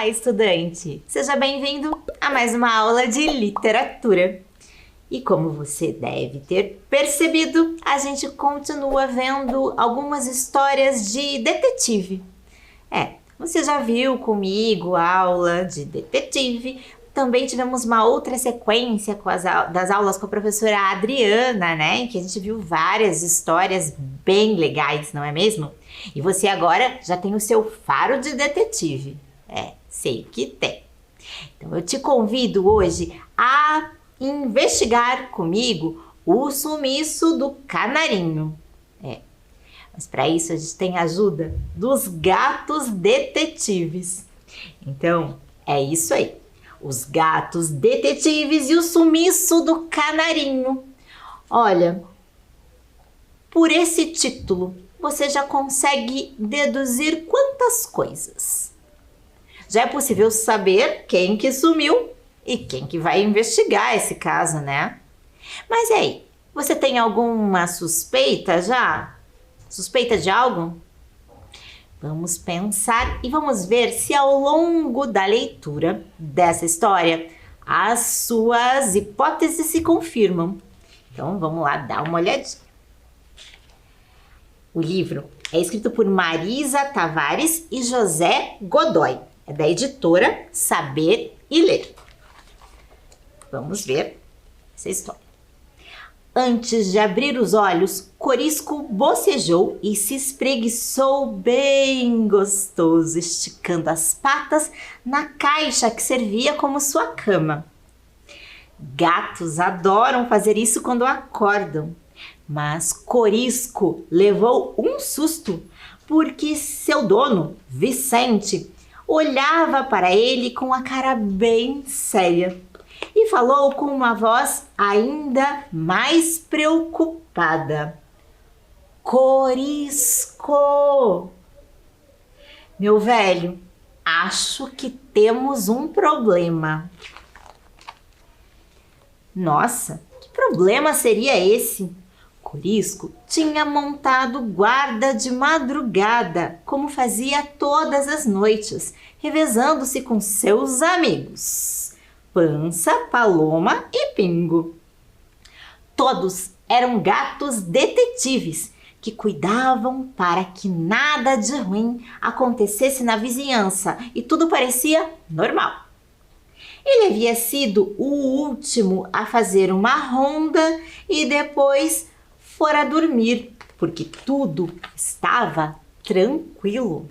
estudante! Seja bem-vindo a mais uma aula de literatura. E como você deve ter percebido, a gente continua vendo algumas histórias de detetive. Você já viu comigo a aula de detetive. Também tivemos uma outra sequência das aulas com a professora Adriana, né? Em que a gente viu várias histórias bem legais, não é mesmo? E você agora já tem o seu faro de detetive. Sei que tem. Então eu te convido hoje a investigar comigo o sumiço do canarinho. Mas para isso a gente tem a ajuda dos gatos detetives. Então é isso aí. Os gatos detetives e o sumiço do canarinho. Olha, por esse título, você já consegue deduzir quantas coisas? Já é possível saber quem que sumiu e quem que vai investigar esse caso, né? Mas e aí, você tem alguma suspeita já? Suspeita de algo? Vamos pensar e vamos ver se ao longo da leitura dessa história as suas hipóteses se confirmam. Então vamos lá dar uma olhadinha. O livro é escrito por Marisa Tavares e José Godoy. É da editora Saber e Ler. Vamos ver essa história. Antes de abrir os olhos, Corisco bocejou e se espreguiçou bem gostoso, esticando as patas na caixa que servia como sua cama. Gatos adoram fazer isso quando acordam, mas Corisco levou um susto porque seu dono, Vicente, olhava para ele com a cara bem séria. E falou com uma voz ainda mais preocupada. Corisco! Meu velho, acho que temos um problema. Nossa, que problema seria esse? Corisco tinha montado guarda de madrugada, como fazia todas as noites, revezando-se com seus amigos. Pança, Paloma e Pingo. Todos eram gatos detetives que cuidavam para que nada de ruim acontecesse na vizinhança e tudo parecia normal. Ele havia sido o último a fazer uma ronda e depois fora dormir, porque tudo estava tranquilo.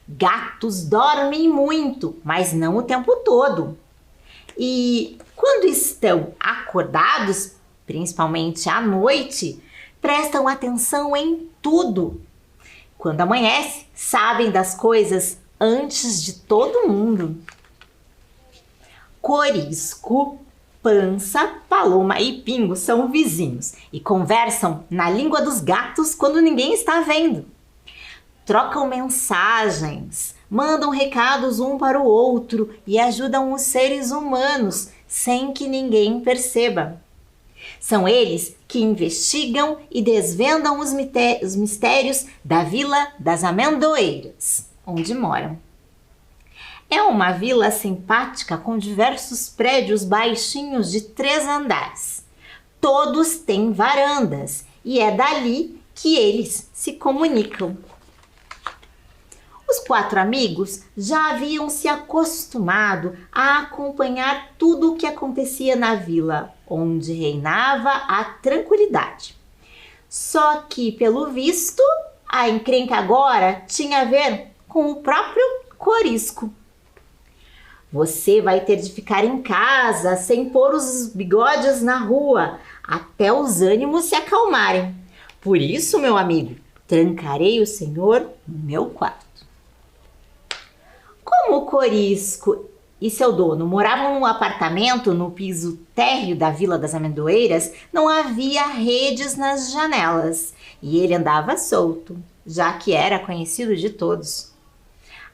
Gatos dormem muito, mas não o tempo todo. E quando estão acordados, principalmente à noite, prestam atenção em tudo. Quando amanhece, sabem das coisas antes de todo mundo. Corisco, Pança, Paloma e Pingo são vizinhos e conversam na língua dos gatos quando ninguém está vendo. Trocam mensagens, mandam recados um para o outro e ajudam os seres humanos sem que ninguém perceba. São eles que investigam e desvendam os mistérios da Vila das Amendoeiras, onde moram. É uma vila simpática com diversos prédios baixinhos de 3 andares. Todos têm varandas e é dali que eles se comunicam. Os 4 amigos já haviam se acostumado a acompanhar tudo o que acontecia na vila, onde reinava a tranquilidade. Só que, pelo visto, a encrenca agora tinha a ver com o próprio Corisco. Você vai ter de ficar em casa sem pôr os bigodes na rua, até os ânimos se acalmarem. Por isso, meu amigo, trancarei o senhor no meu quarto. Como o Corisco e seu dono moravam num apartamento no piso térreo da Vila das Amendoeiras, não havia redes nas janelas e ele andava solto, já que era conhecido de todos.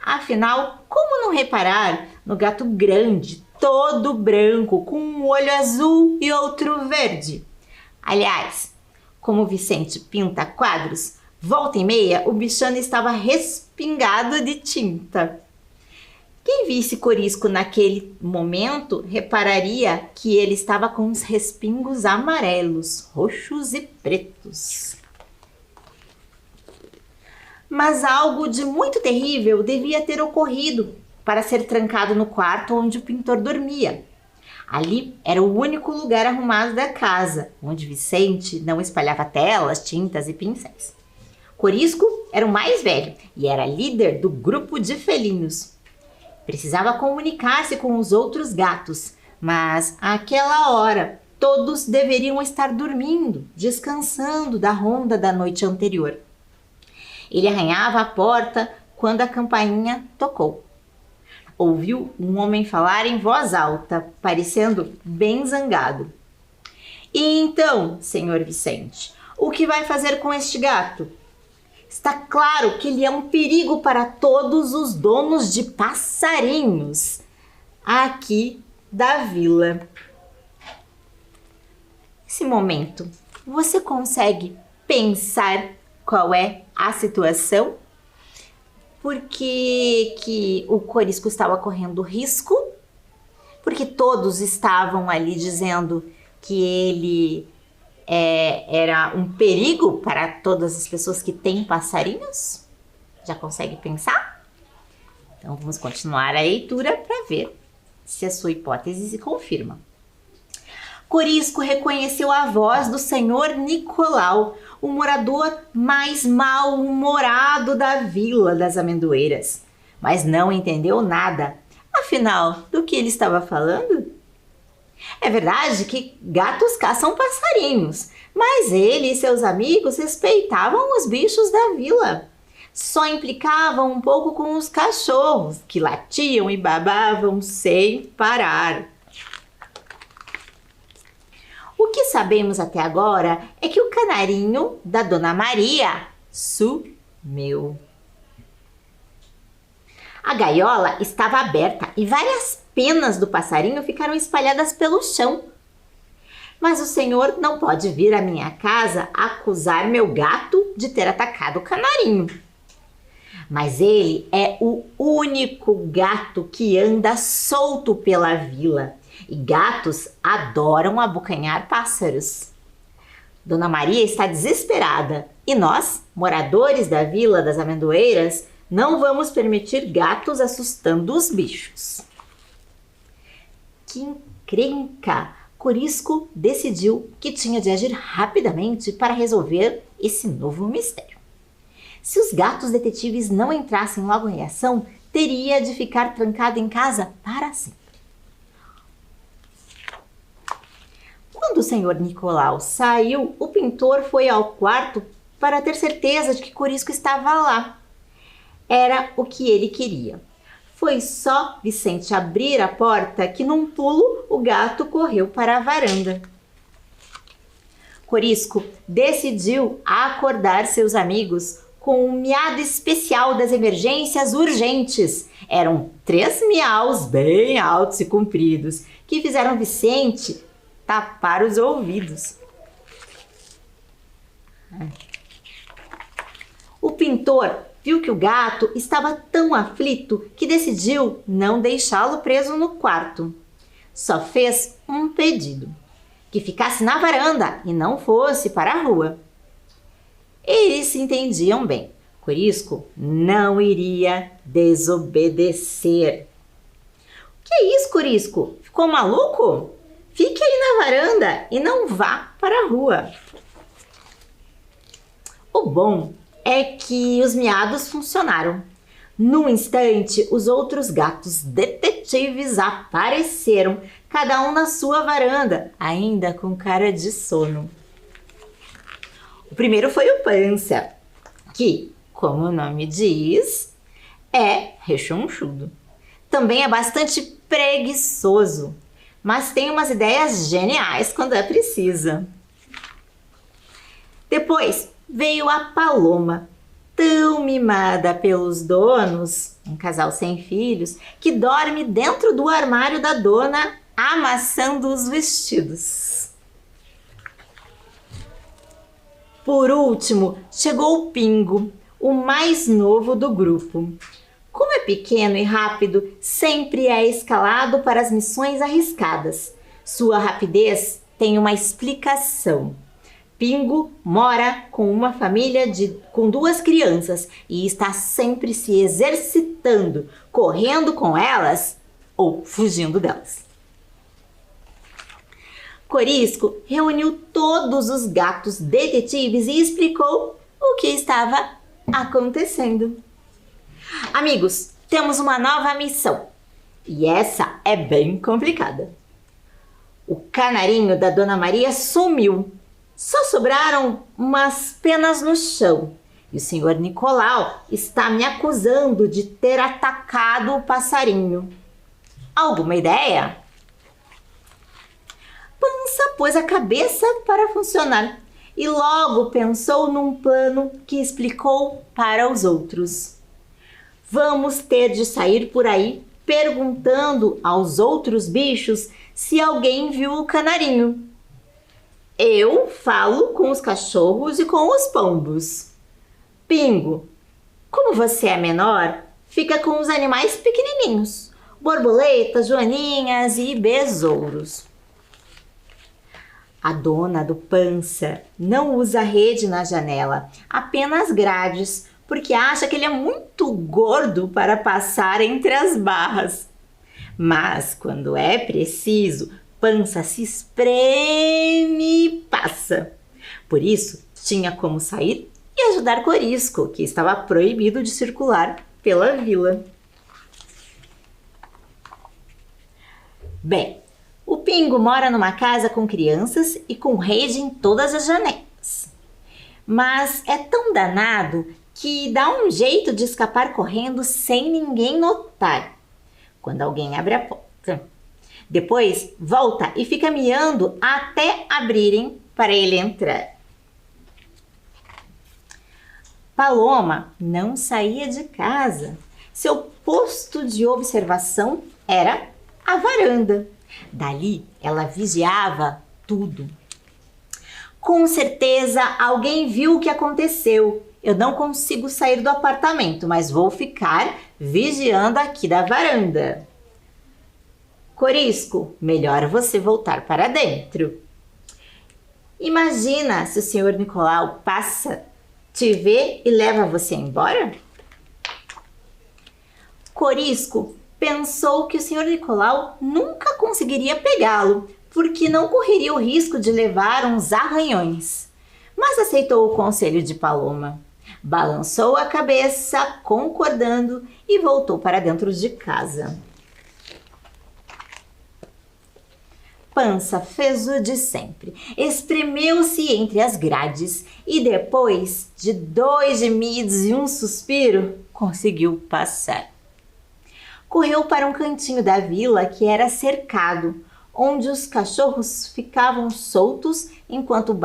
Afinal, como não reparar no gato grande, todo branco, com um olho azul e outro verde? Aliás, como Vicente pinta quadros, Volta e meia, o bichano estava respingado de tinta. Quem visse Corisco naquele momento repararia que ele estava com os respingos amarelos, roxos e pretos. Mas algo de muito terrível devia ter ocorrido para ser trancado no quarto onde o pintor dormia. Ali era o único lugar arrumado da casa, onde Vicente não espalhava telas, tintas e pincéis. Corisco era o mais velho e era líder do grupo de felinos. Precisava comunicar-se com os outros gatos, mas àquela hora todos deveriam estar dormindo, descansando da ronda da noite anterior. Ele arranhava a porta quando a campainha tocou. Ouviu um homem falar em voz alta, parecendo bem zangado. E então, senhor Vicente, o que vai fazer com este gato? Está claro que ele é um perigo para todos os donos de passarinhos aqui da vila. Nesse momento, você consegue pensar qual é a situação? Por que o Corisco estava correndo risco? Porque todos estavam ali dizendo que ele era um perigo para todas as pessoas que têm passarinhos? Já consegue pensar? Então vamos continuar a leitura para ver se a sua hipótese se confirma. Corisco reconheceu a voz do senhor Nicolau, o morador mais mal-humorado da vila das amendoeiras, mas não entendeu nada. Afinal, do que ele estava falando? É verdade que gatos caçam passarinhos, mas ele e seus amigos respeitavam os bichos da vila. Só implicavam um pouco com os cachorros, que latiam e babavam sem parar. O que sabemos até agora é que o canarinho da Dona Maria sumiu. A gaiola estava aberta e várias penas do passarinho ficaram espalhadas pelo chão. Mas o senhor não pode vir à minha casa acusar meu gato de ter atacado o canarinho. Mas ele é o único gato que anda solto pela vila. E gatos adoram abocanhar pássaros. Dona Maria está desesperada e nós, moradores da Vila das Amendoeiras, não vamos permitir gatos assustando os bichos. Que encrenca! Corisco decidiu que tinha de agir rapidamente para resolver esse novo mistério. Se os gatos detetives não entrassem logo em ação, teria de ficar trancado em casa para sempre. Quando o senhor Nicolau saiu, o pintor foi ao quarto para ter certeza de que Corisco estava lá. Era o que ele queria. Foi só Vicente abrir a porta que, num pulo, o gato correu para a varanda. Corisco decidiu acordar seus amigos com um miado especial das emergências urgentes. Eram 3 miaus bem altos e compridos que fizeram Vicente tapar os ouvidos. O pintor viu que o gato estava tão aflito que decidiu não deixá-lo preso no quarto. Só fez um pedido: que ficasse na varanda e não fosse para a rua. Eles se entendiam bem. Corisco não iria desobedecer. Que é isso, Corisco? Ficou maluco? Fique aí na varanda e não vá para a rua. O bom é que os miados funcionaram. Num instante, os outros gatos detetives apareceram, cada um na sua varanda, ainda com cara de sono. O primeiro foi o Pança, que, como o nome diz, é rechonchudo. Também é bastante preguiçoso, mas tem umas ideias geniais quando é precisa. Depois veio a Paloma, tão mimada pelos donos, um casal sem filhos, que dorme dentro do armário da dona, amassando os vestidos. Por último, chegou o Pingo, o mais novo do grupo. Como é pequeno e rápido, sempre é escalado para as missões arriscadas. Sua rapidez tem uma explicação. Pingo mora com uma família com 2 crianças e está sempre se exercitando, correndo com elas ou fugindo delas. Corisco reuniu todos os gatos detetives e explicou o que estava acontecendo. Amigos, temos uma nova missão e essa é bem complicada. O canarinho da Dona Maria sumiu. Só sobraram umas penas no chão e o senhor Nicolau está me acusando de ter atacado o passarinho. Alguma ideia? Pança pôs a cabeça para funcionar e logo pensou num plano que explicou para os outros. Vamos ter de sair por aí perguntando aos outros bichos se alguém viu o canarinho. Eu falo com os cachorros e com os pombos. Pingo, como você é menor, fica com os animais pequenininhos, borboletas, joaninhas e besouros. A dona do Pança não usa rede na janela, apenas grades, porque acha que ele é muito gordo para passar entre as barras. Mas quando é preciso, Pança se espreme e passa. Por isso, tinha como sair e ajudar Corisco, que estava proibido de circular pela vila. Bem, o Pingo mora numa casa com crianças e com rede em todas as janelas. Mas é tão danado que dá um jeito de escapar correndo sem ninguém notar. Quando alguém abre a porta, depois volta e fica miando até abrirem para ele entrar. Paloma não saía de casa. Seu posto de observação era a varanda. Dali ela vigiava tudo. Com certeza alguém viu o que aconteceu. Eu não consigo sair do apartamento, mas vou ficar vigiando aqui da varanda. Corisco, melhor você voltar para dentro. Imagina se o senhor Nicolau passa, te vê e leva você embora? Corisco pensou que o senhor Nicolau nunca conseguiria pegá-lo, porque não correria o risco de levar uns arranhões. Mas aceitou o conselho de Paloma. Balançou a cabeça, concordando, e voltou para dentro de casa. Pança fez o de sempre. Espremeu-se entre as grades e depois de 2 gemidos e um suspiro, conseguiu passar. Correu para um cantinho da vila que era cercado, onde os cachorros ficavam soltos enquanto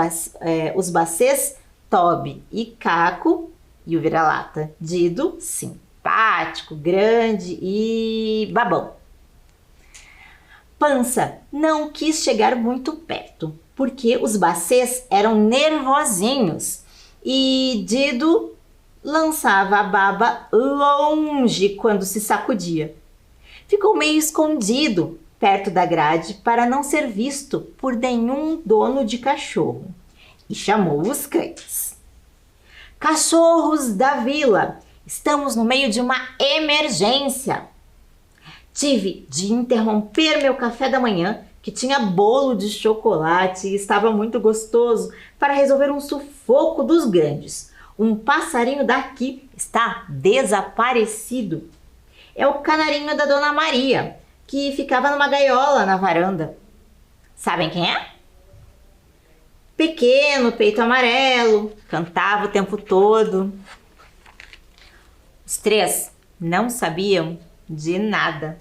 os bacês Toby e Caco e o vira-lata Dido, simpático, grande e babão. Pança não quis chegar muito perto, porque os bacês eram nervosinhos e Dido lançava a baba longe quando se sacudia. Ficou meio escondido perto da grade para não ser visto por nenhum dono de cachorro e chamou os cães. Cachorros da vila, estamos no meio de uma emergência. Tive de interromper meu café da manhã, que tinha bolo de chocolate e estava muito gostoso, para resolver um sufoco dos grandes. Um passarinho daqui está desaparecido. É o canarinho da Dona Maria, que ficava numa gaiola na varanda. Sabem quem é? Pequeno, peito amarelo, cantava o tempo todo. Os 3 não sabiam de nada.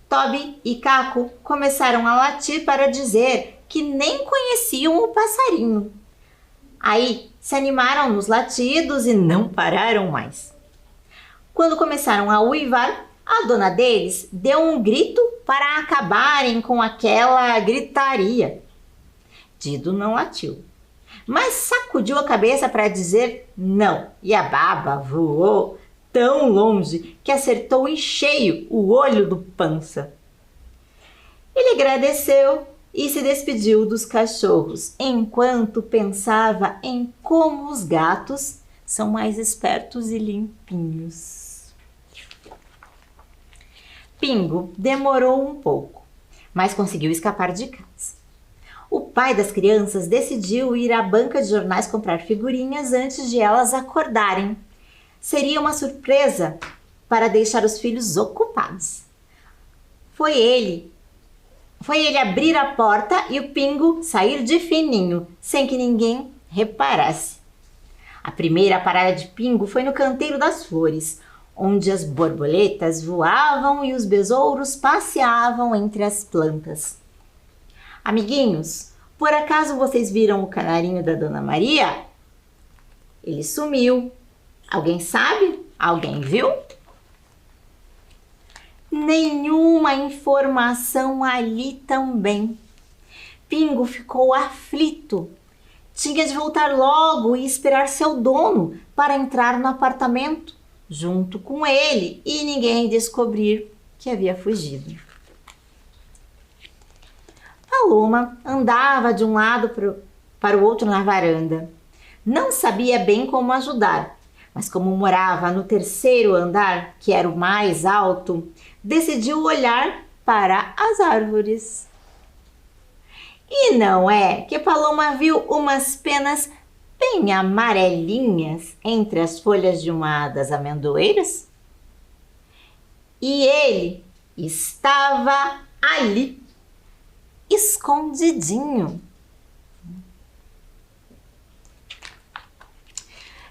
Toby e Caco começaram a latir para dizer que nem conheciam o passarinho. Aí se animaram nos latidos e não pararam mais. Quando começaram a uivar, a dona deles deu um grito para acabarem com aquela gritaria. Dido não latiu, mas sacudiu a cabeça para dizer não, e a baba voou tão longe que acertou em cheio o olho do Pança. Ele agradeceu e se despediu dos cachorros, enquanto pensava em como os gatos são mais espertos e limpinhos. Pingo demorou um pouco, mas conseguiu escapar de casa. O pai das crianças decidiu ir à banca de jornais comprar figurinhas antes de elas acordarem. Seria uma surpresa para deixar os filhos ocupados. Foi ele abrir a porta e o Pingo sair de fininho, sem que ninguém reparasse. A primeira parada de Pingo foi no canteiro das flores, onde as borboletas voavam e os besouros passeavam entre as plantas. Amiguinhos, por acaso vocês viram o canarinho da Dona Maria? Ele sumiu. Alguém sabe? Alguém viu? Nenhuma informação ali também. Pingo ficou aflito. Tinha de voltar logo e esperar seu dono para entrar no apartamento junto com ele e ninguém descobrir que havia fugido. Paloma andava de um lado para o outro na varanda. Não sabia bem como ajudar, mas como morava no terceiro andar, que era o mais alto, decidiu olhar para as árvores. E não é que Paloma viu umas penas bem amarelinhas entre as folhas de uma das amendoeiras? E ele estava ali, escondidinho.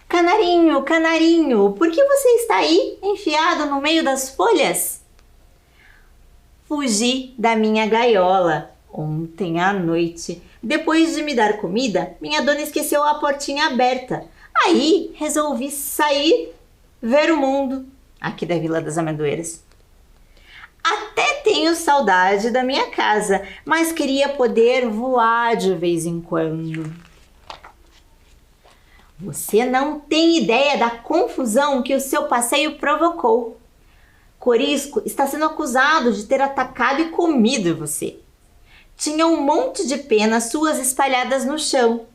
Canarinho, canarinho, por que você está aí, enfiado no meio das folhas? Fugi da minha gaiola ontem à noite. Depois de me dar comida, minha dona esqueceu a portinha aberta. Aí resolvi sair, ver o mundo aqui da Vila das Amendoeiras. Até tenho saudade da minha casa, mas queria poder voar de vez em quando. Você não tem ideia da confusão que o seu passeio provocou. Corisco está sendo acusado de ter atacado e comido você. Tinha um monte de penas suas espalhadas no chão.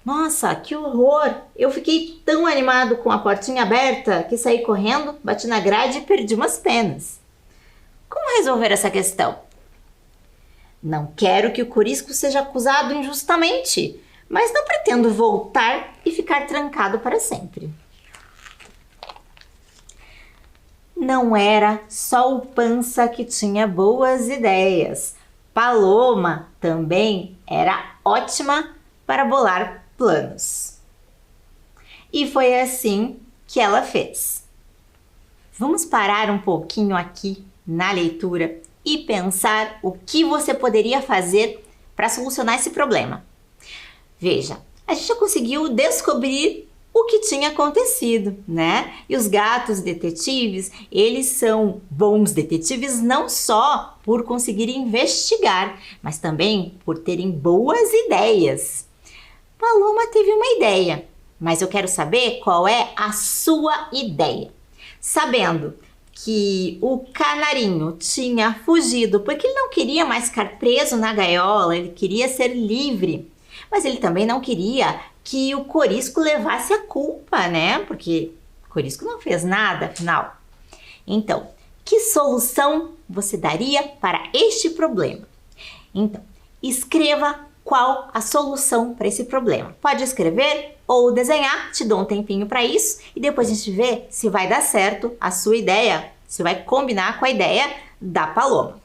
Nossa, que horror! Eu fiquei tão animado com a portinha aberta que saí correndo, bati na grade e perdi umas penas. Como resolver essa questão? Não quero que o Corisco seja acusado injustamente, mas não pretendo voltar e ficar trancado para sempre. Não era só o Pança que tinha boas ideias. Paloma também era ótima para bolar planos. E foi assim que ela fez. Vamos parar um pouquinho aqui na leitura e pensar o que você poderia fazer para solucionar esse problema. Veja, a gente já conseguiu descobrir o que tinha acontecido, né? E os gatos detetives, eles são bons detetives não só por conseguirem investigar, mas também por terem boas ideias. Paloma teve uma ideia, mas eu quero saber qual é a sua ideia. Sabendo que o canarinho tinha fugido porque ele não queria mais ficar preso na gaiola, ele queria ser livre, mas ele também não queria que o Corisco levasse a culpa, né? Porque o Corisco não fez nada, afinal. Então, que solução você daria para este problema? Então, escreva qual a solução para esse problema. Pode escrever ou desenhar, te dou um tempinho para isso e depois a gente vê se vai dar certo a sua ideia, se vai combinar com a ideia da Paloma.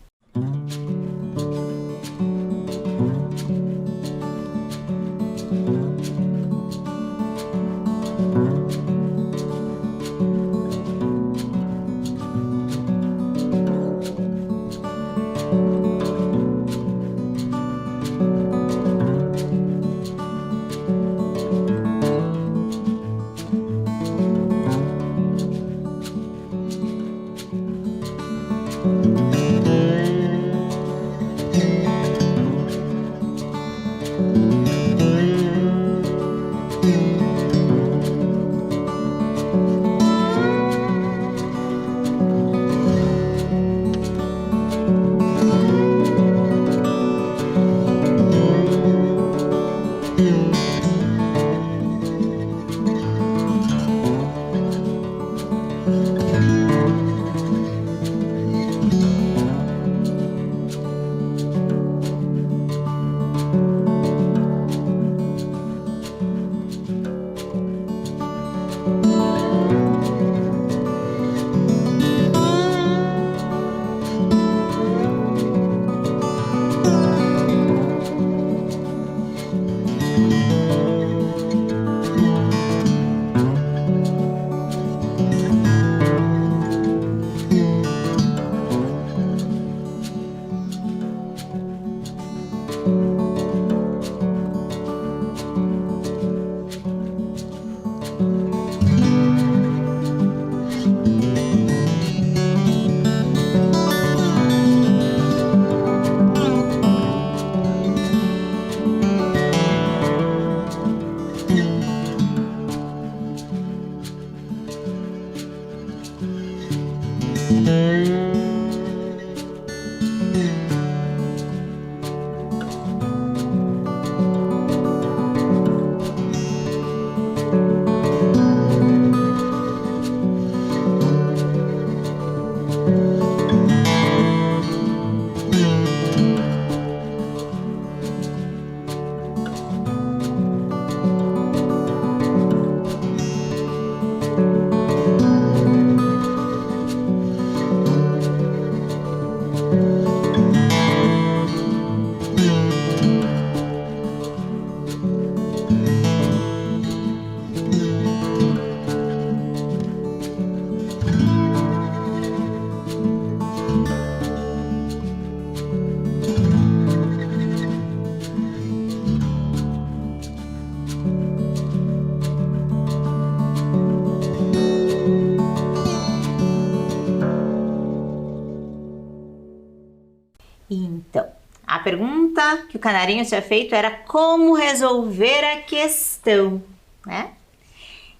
pergunta que o canarinho tinha feito era como resolver a questão, né?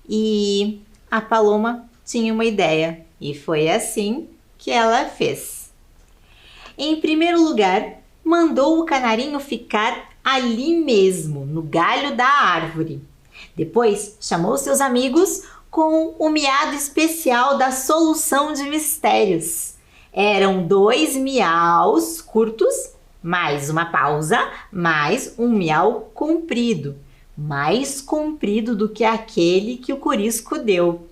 E a Paloma tinha uma ideia e foi assim que ela fez. Em primeiro lugar, mandou o canarinho ficar ali mesmo, no galho da árvore. Depois, chamou seus amigos com o miado especial da solução de mistérios. Eram 2 miaus curtos, mais uma pausa, mais um miau comprido. Mais comprido do que aquele que o corisco deu.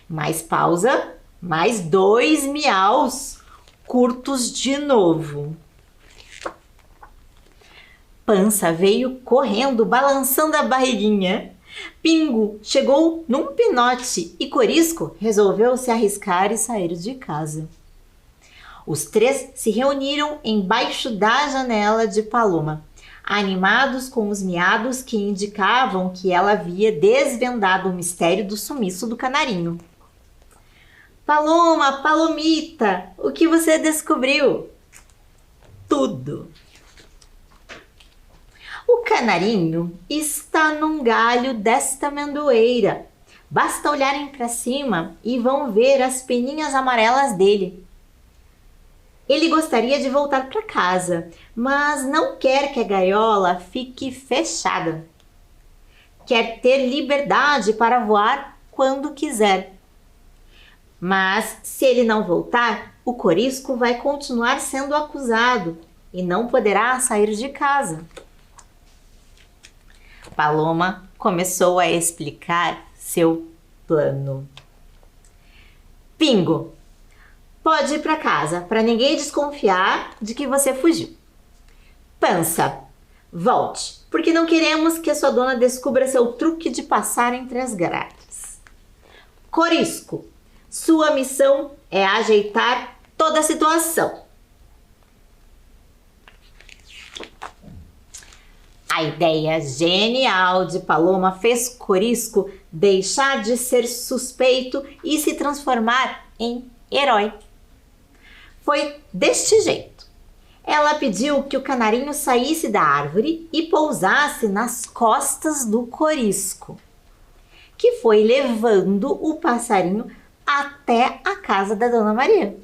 Mais pausa, mais 2 miaus curtos de novo. Pança veio correndo, balançando a barriguinha. Pingo chegou num pinote e Corisco resolveu se arriscar e sair de casa. Os 3 se reuniram embaixo da janela de Paloma, animados com os miados que indicavam que ela havia desvendado o mistério do sumiço do canarinho. Paloma, Palomita, o que você descobriu? Tudo. O canarinho está num galho desta amendoeira. Basta olharem para cima e vão ver as peninhas amarelas dele. Ele gostaria de voltar para casa, mas não quer que a gaiola fique fechada. Quer ter liberdade para voar quando quiser. Mas se ele não voltar, o corisco vai continuar sendo acusado e não poderá sair de casa. Paloma começou a explicar seu plano. Pingo, pode ir para casa, para ninguém desconfiar de que você fugiu. Pança, volte, porque não queremos que a sua dona descubra seu truque de passar entre as grades. Corisco, sua missão é ajeitar toda a situação. A ideia genial de Paloma fez Corisco deixar de ser suspeito e se transformar em herói. Foi deste jeito. Ela pediu que o canarinho saísse da árvore e pousasse nas costas do Corisco, que foi levando o passarinho até a casa da Dona Maria.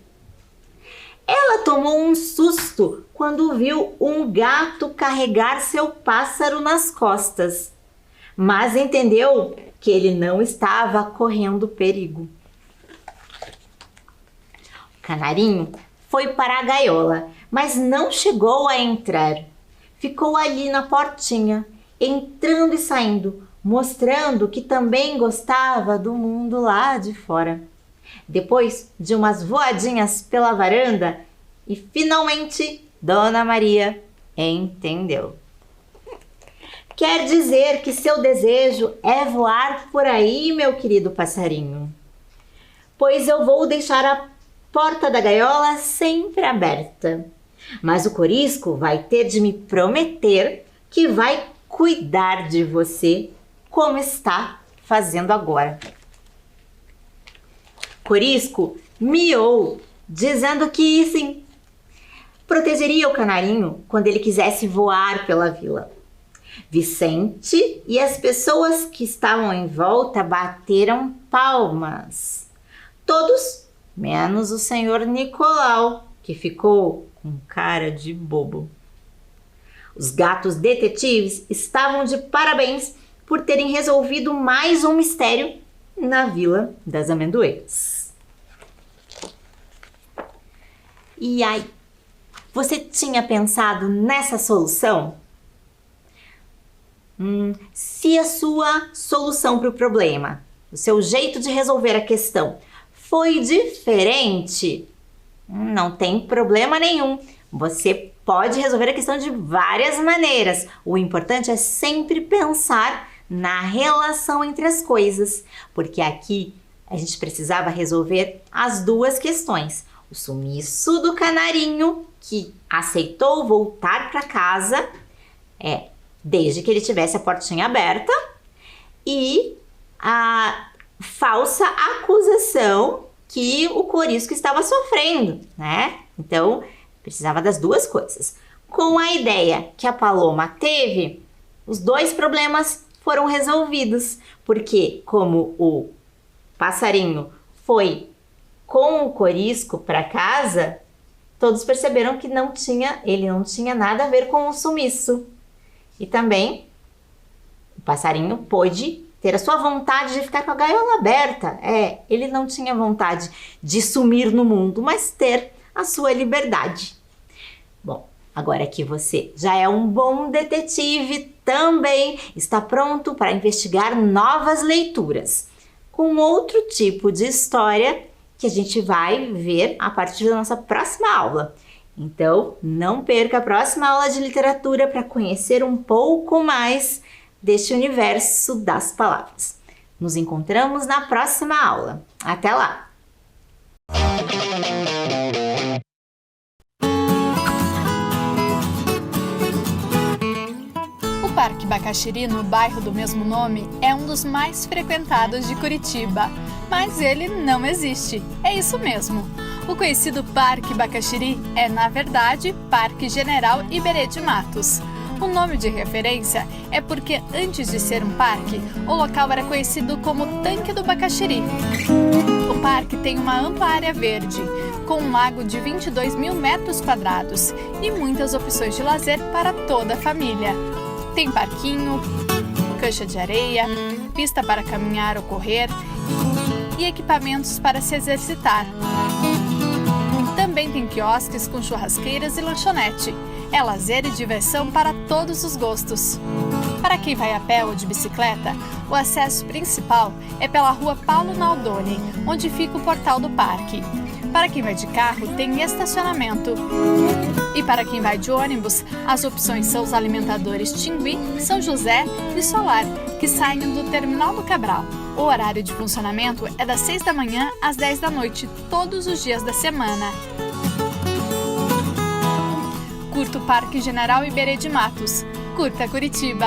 Ela tomou um susto quando viu um gato carregar seu pássaro nas costas, mas entendeu que ele não estava correndo perigo. O canarinho foi para a gaiola, mas não chegou a entrar. Ficou ali na portinha, entrando e saindo, mostrando que também gostava do mundo lá de fora. Depois de umas voadinhas pela varanda, e finalmente Dona Maria entendeu. Quer dizer que seu desejo é voar por aí, meu querido passarinho? Pois eu vou deixar a porta da gaiola sempre aberta. Mas o corisco vai ter de me prometer que vai cuidar de você como está fazendo agora. Corisco miou, dizendo que sim, protegeria o canarinho quando ele quisesse voar pela vila. Vicente e as pessoas que estavam em volta bateram palmas. Todos, menos o senhor Nicolau, que ficou com cara de bobo. Os gatos detetives estavam de parabéns por terem resolvido mais um mistério na Vila das Amendoeiras. E aí, você tinha pensado nessa solução? Se a sua solução para o problema, o seu jeito de resolver a questão foi diferente, não tem problema nenhum. Você pode resolver a questão de várias maneiras. O importante é sempre pensar na relação entre as coisas, porque aqui a gente precisava resolver as duas questões. O sumiço do canarinho, que aceitou voltar para casa, desde que ele tivesse a portinha aberta, e a falsa acusação que o corisco estava sofrendo, né? Então, precisava das duas coisas. Com a ideia que a Paloma teve, os dois problemas foram resolvidos, porque como o passarinho foi com o corisco para casa, todos perceberam que ele não tinha nada a ver com o sumiço. E também o passarinho pôde ter a sua vontade de ficar com a gaiola aberta. Ele não tinha vontade de sumir no mundo, mas ter a sua liberdade. Bom, agora que você já é um bom detetive, também está pronto para investigar novas leituras, com outro tipo de história que a gente vai ver a partir da nossa próxima aula. Então, não perca a próxima aula de literatura para conhecer um pouco mais deste universo das palavras. Nos encontramos na próxima aula. Até lá! O Parque Bacaxiri, no bairro do mesmo nome, é um dos mais frequentados de Curitiba, mas ele não existe. É isso mesmo. O conhecido Parque Bacaxiri é, na verdade, Parque General Iberê de Matos. O nome de referência é porque, antes de ser um parque, o local era conhecido como Tanque do Bacaxiri. O parque tem uma ampla área verde, com um lago de 22 mil metros quadrados e muitas opções de lazer para toda a família. Tem parquinho, cancha de areia, pista para caminhar ou correr e equipamentos para se exercitar. Também tem quiosques com churrasqueiras e lanchonete. É lazer e diversão para todos os gostos. Para quem vai a pé ou de bicicleta, o acesso principal é pela rua Paulo Naldoni, onde fica o portal do parque. Para quem vai de carro, tem estacionamento. E para quem vai de ônibus, as opções são os alimentadores Tingui, São José e Solar, que saem do Terminal do Cabral. O horário de funcionamento é das 6 da manhã às 10 da noite, todos os dias da semana. Curta o Parque General Iberê de Matos. Curta Curitiba!